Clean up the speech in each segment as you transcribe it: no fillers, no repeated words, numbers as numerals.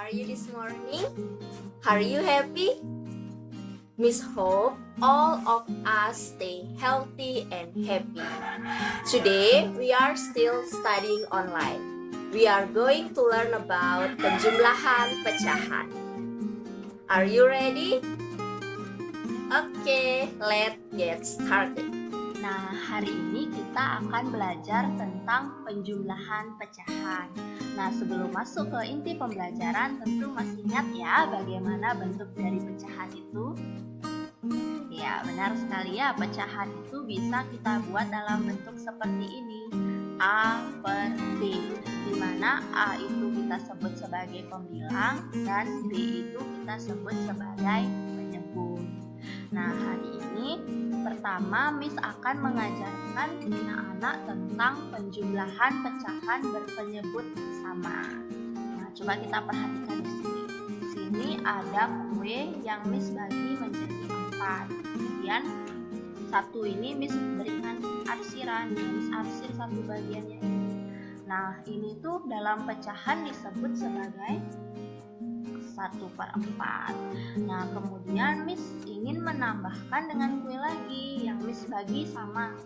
are you this morning? Are you happy? Miss hope all of us stay healthy and happy. Today, we are still studying online. We are going to learn about penjumlahan pecahan. Are you ready? Okay, let's get started. Nah, hari ini kita akan belajar tentang penjumlahan pecahan. Nah, sebelum masuk ke inti pembelajaran, tentu masih ingat ya bagaimana bentuk dari pecahan itu? Ya, benar sekali ya, pecahan itu bisa kita buat dalam bentuk seperti ini, A per B, di mana A itu kita sebut sebagai pembilang dan B itu kita sebut sebagai penyebut. Nah, hari ini pertama Miss akan mengajarkan anak-anak tentang penjumlahan pecahan berpenyebut sama. Nah, coba kita perhatikan di sini. Di sini ada kue yang Miss bagi menjadi 4. Kemudian satu ini Miss berikan arsiran, Miss arsir satu bagiannya ini. Nah, ini tuh dalam pecahan disebut sebagai 1/4. Nah, kemudian Miss ingin menambahkan dengan kue lagi yang Miss bagi sama.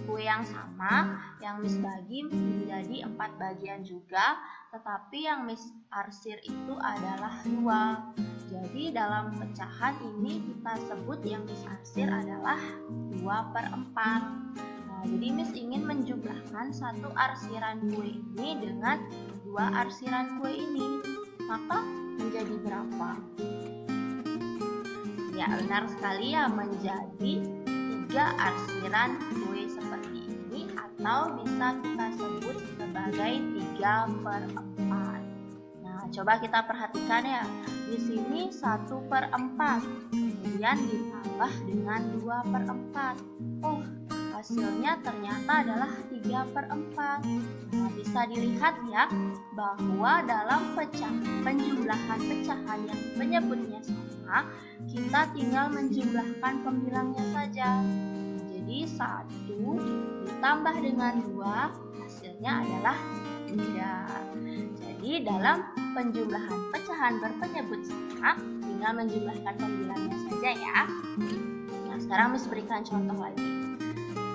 Kue yang sama yang Miss bagi menjadi 4 bagian juga, tetapi yang Miss arsir itu adalah 2. Jadi dalam pecahan ini kita sebut yang Miss arsir adalah 2/4. Nah, jadi Miss ingin menjumlahkan satu arsiran kue ini dengan 2 arsiran kue ini. Maka menjadi berapa? Ya, benar sekali ya, menjadi 3 arsiran kue seperti ini, atau bisa kita sebut sebagai 3/4. Nah, coba kita perhatikan ya. Di sini 1/4, kemudian ditambah dengan 2/4. Oh, hasilnya ternyata adalah 3/4. Nah, bisa dilihat ya bahwa dalam penjumlahan pecahan yang penyebutnya sama, kita tinggal menjumlahkan pembilangnya saja. Jadi 1 ditambah dengan 2 hasilnya adalah 3. Jadi dalam penjumlahan pecahan berpenyebut sama, tinggal menjumlahkan pembilangnya saja ya. Nah, sekarang Miss berikan contoh lagi.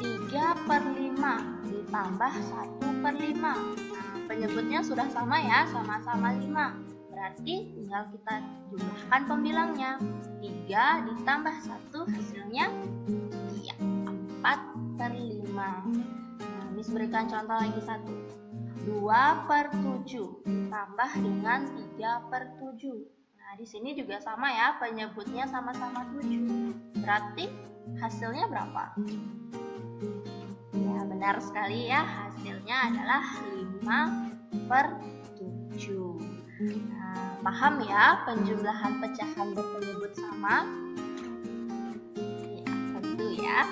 3/5 ditambah 1/5. Nah, penyebutnya sudah sama ya, sama-sama 5. Berarti tinggal kita jumlahkan pembilangnya. 3 ditambah 1 hasilnya ya 4/5. Nah, Miss berikan contoh lagi 1. 2/7 ditambah dengan 3/7. Nah, di sini juga sama ya, penyebutnya sama-sama 7. Berarti hasilnya berapa? Ya, benar sekali ya, hasilnya adalah 5/7. Nah, paham ya penjumlahan pecahan berpenyebut sama? Ya, tentu ya.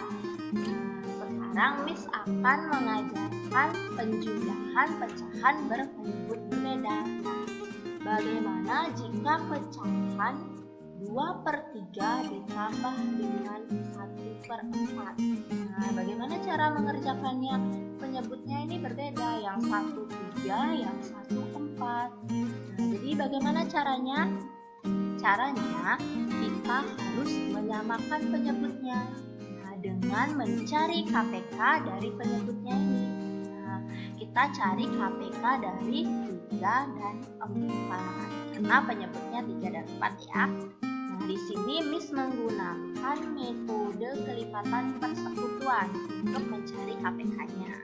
Nah, sekarang Miss akan mengajarkan penjumlahan pecahan berpenyebut berbeda. Bagaimana jika pecahan 2/3 ditambah dengan 1/4? Nah, bagaimana cara mengerjakannya? Penyebutnya ini berbeda, yang 1 3, yang 1 4. Nah, jadi bagaimana caranya? Caranya kita harus menyamakan penyebutnya. Nah, dengan mencari KPK dari penyebutnya ini. Nah, kita cari KPK dari 3 dan 4. Karena penyebutnya 3 dan 4 ya. Nah, di sini Miss menggunakan metode kelipatan persekutuan untuk mencari KPK-nya.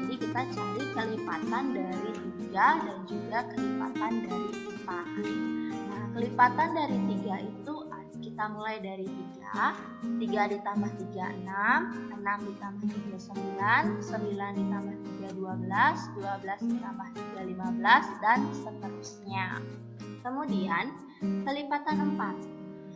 Jadi kita cari kelipatan dari 3 dan juga kelipatan dari 4. Nah, kelipatan dari 3 itu kita mulai dari 3. 3 ditambah 3 6, 6 ditambah 3 9, 9 ditambah 3 12, 12 ditambah 3 15, dan seterusnya. Kemudian kelipatan 4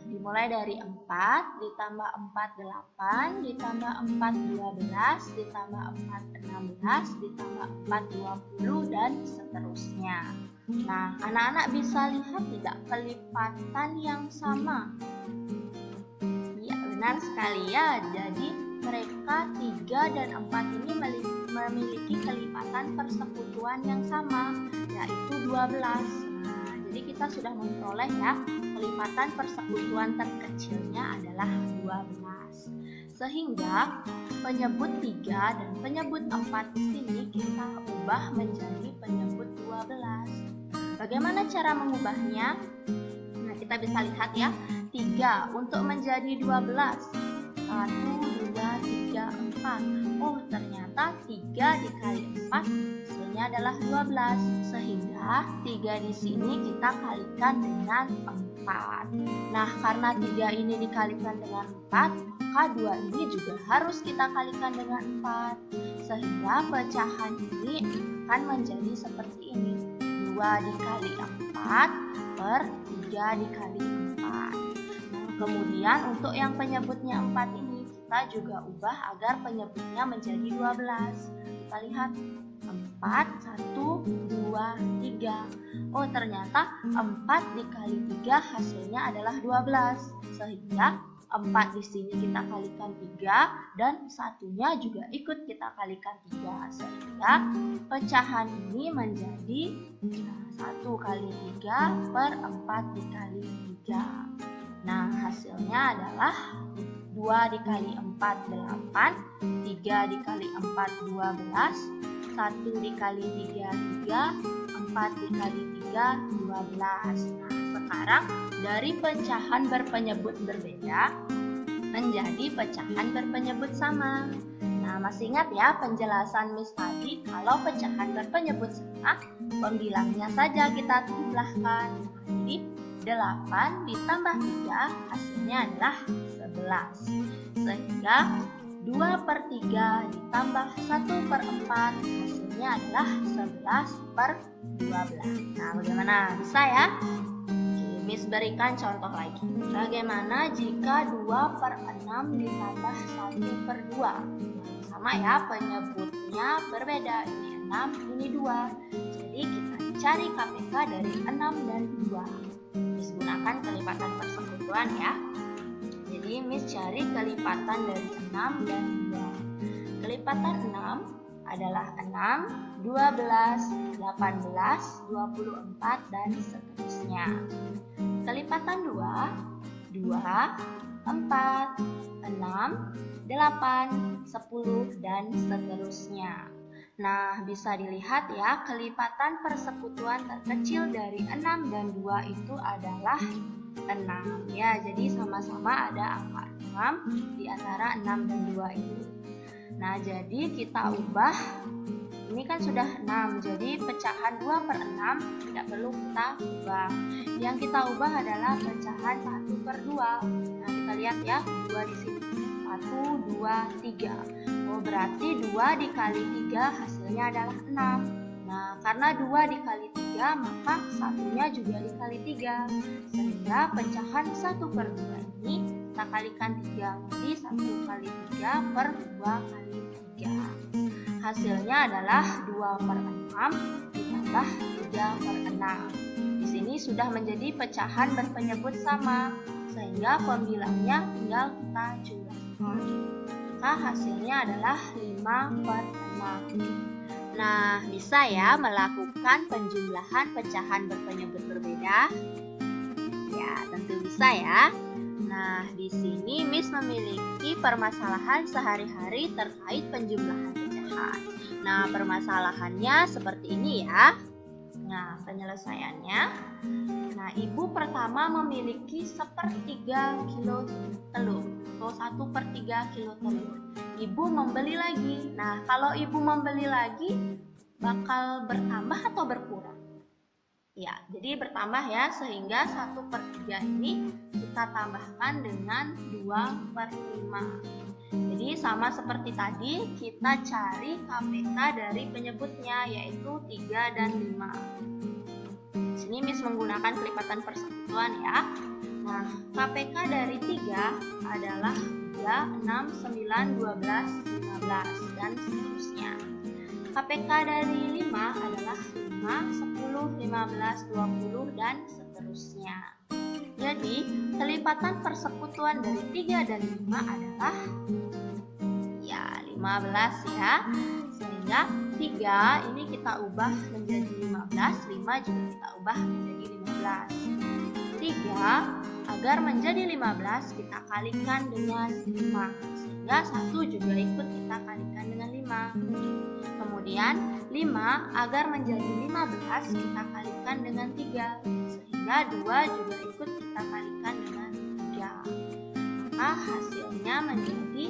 dimulai dari 4 ditambah 4 8, ditambah 4 12, ditambah 4 16, ditambah 4 20, dan seterusnya. Nah, anak-anak bisa lihat tidak kelipatan yang sama? Ya, benar sekali ya. Jadi mereka 3 dan 4 ini memiliki kelipatan persekutuan yang sama, yaitu 12. Nah, jadi kita sudah memperoleh ya, kelipatan persekutuan terkecilnya adalah 12. Sehingga penyebut 3 dan penyebut 4 di sini kita ubah menjadi penyebut 12. Bagaimana cara mengubahnya? Nah, kita bisa lihat ya. 3 untuk menjadi 12. 1, 2, 3, 4. Oh, ternyata 3 dikali 4 hasilnya adalah 12. Sehingga 3 di sini kita kalikan dengan 4. Nah, karena 3 ini dikalikan dengan 4, maka 2 ini juga harus kita kalikan dengan 4. Sehingga pecahan ini akan menjadi seperti ini. 2 dikali 4 per 3 dikali 4. Nah, kemudian untuk yang penyebutnya 4 ini kita juga ubah agar penyebutnya menjadi 12. Kita lihat 4, 1, 2, 3. Oh, ternyata 4 dikali 3 hasilnya adalah 12. Sehingga 4 di sini kita kalikan 3 dan satunya juga ikut kita kalikan 3. Sehingga pecahan ini menjadi 1 kali 3 per 4 dikali 3. Nah, hasilnya adalah 2 dikali 4, 8. 3 dikali 4, 12. 1 dikali 3, 3. 4 dikali 3, 12. Nah, sekarang dari pecahan berpenyebut berbeda menjadi pecahan berpenyebut sama. Nah, masih ingat ya penjelasan Miss tadi, kalau pecahan berpenyebut sama, pembilangnya saja kita jumlahkan. Jadi 8 ditambah 3 hasilnya adalah 11. Sehingga 2/3 ditambah 1/4 hasilnya adalah 11/12. Nah, bagaimana? Bisa ya? Oke, Miss berikan contoh lagi. Bagaimana jika 2/6 ditambah 1/2? Sama ya, penyebutnya berbeda. Ini 6, ini 2. Jadi kita cari KPK dari 6 dan 2. Miss gunakan kelipatan persekutuan ya. Jadi Miss cari kelipatan dari 6 dan 2. Kelipatan 6 adalah 6, 12, 18, 24, dan seterusnya. Kelipatan 2, 2, 4, 6, 8, 10, dan seterusnya. Nah, bisa dilihat ya, kelipatan persekutuan terkecil dari 6 dan 2 itu adalah 6 ya. Jadi sama-sama ada angka 6 di antara 6 dan 2 ini. Nah, jadi kita ubah. Ini kan sudah 6, jadi pecahan 2/6 tidak perlu kita ubah. Yang kita ubah adalah pecahan 1/2. Nah, kita lihat ya, 2 di sini. 1, 2, 3. Oh, berarti 2 dikali 3 hasilnya adalah 6. Nah, karena 2 dikali 3, maka satunya juga dikali 3. Sehingga pecahan 1/2 ini kita kalikan 3. Jadi 1 kali 3 per 2 kali 3. Hasilnya adalah 2/6 ditambah 3/6. Di sini sudah menjadi pecahan berpenyebut sama. Sehingga pembilangnya tinggal kita jumlahkan. Maka hasilnya adalah 5/6. Nah, bisa ya melakukan penjumlahan pecahan berpenyebut berbeda? Ya, tentu bisa ya. Nah, di sini Miss memiliki permasalahan sehari-hari terkait penjumlahan pecahan. Nah, permasalahannya seperti ini ya. Nah, penyelesaiannya. Nah, ibu pertama memiliki 1/3 kilo telur atau 1/3 kilo telur. Ibu membeli lagi. Nah, kalau ibu membeli lagi bakal bertambah atau berkurang? Ya, jadi bertambah ya, sehingga 1/3 ini kita tambahkan dengan 2/5. Jadi sama seperti tadi, kita cari KPK dari penyebutnya, yaitu 3 dan 5. Di sini Miss menggunakan kelipatan persekutuan ya. Nah, KPK dari 3 adalah 3, 6, 9, 12, 15, dan seterusnya. KPK dari 5 adalah 5, 10, 15, 20, dan seterusnya. Jadi, kelipatan persekutuan dari 3 dan 5 adalah ya 5 15 ya. Sehingga 3 ini kita ubah menjadi 15, 5 juga kita ubah menjadi 15. 3 agar menjadi 15 kita kalikan dengan 5. Sehingga 1 juga ikut kita kalikan dengan 5. Kemudian 5 agar menjadi 15 kita kalikan dengan 3. Sehingga 2 juga ikut kita kalikan dengan 3. Maka hasilnya menjadi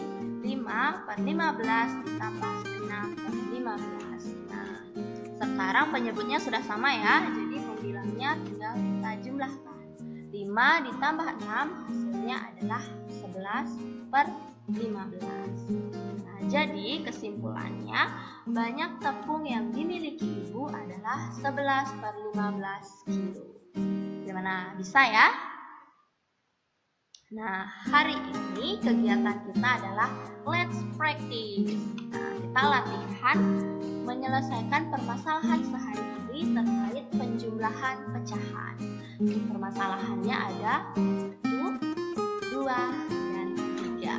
5 per 15 ditambah 6 per 15. Nah, sekarang penyebutnya sudah sama ya, jadi pembilangnya tinggal kita jumlahkan. 5 ditambah 6 hasilnya adalah 11 per 15. Nah, jadi kesimpulannya banyak tepung yang dimiliki ibu adalah 11 per 15 kilo. Gimana? Bisa ya? Nah, hari ini kegiatan kita adalah let's practice. Nah, kita latihan menyelesaikan permasalahan sehari-hari terkait penjumlahan pecahan. Permasalahannya ada 1, 2, dan 3.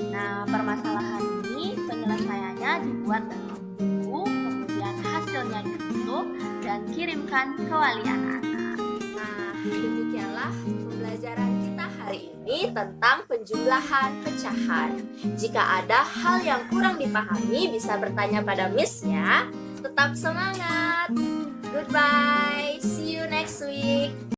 Nah, permasalahan ini penyelesaiannya dibuat dalam buku, kemudian hasilnya ditutup dan kirimkan ke wali anak-anak. Nah, demikianlah pembelajaran kita hari ini tentang penjumlahan pecahan. Jika ada hal yang kurang dipahami, bisa bertanya pada Miss ya. Tetap semangat. Goodbye. See you next week.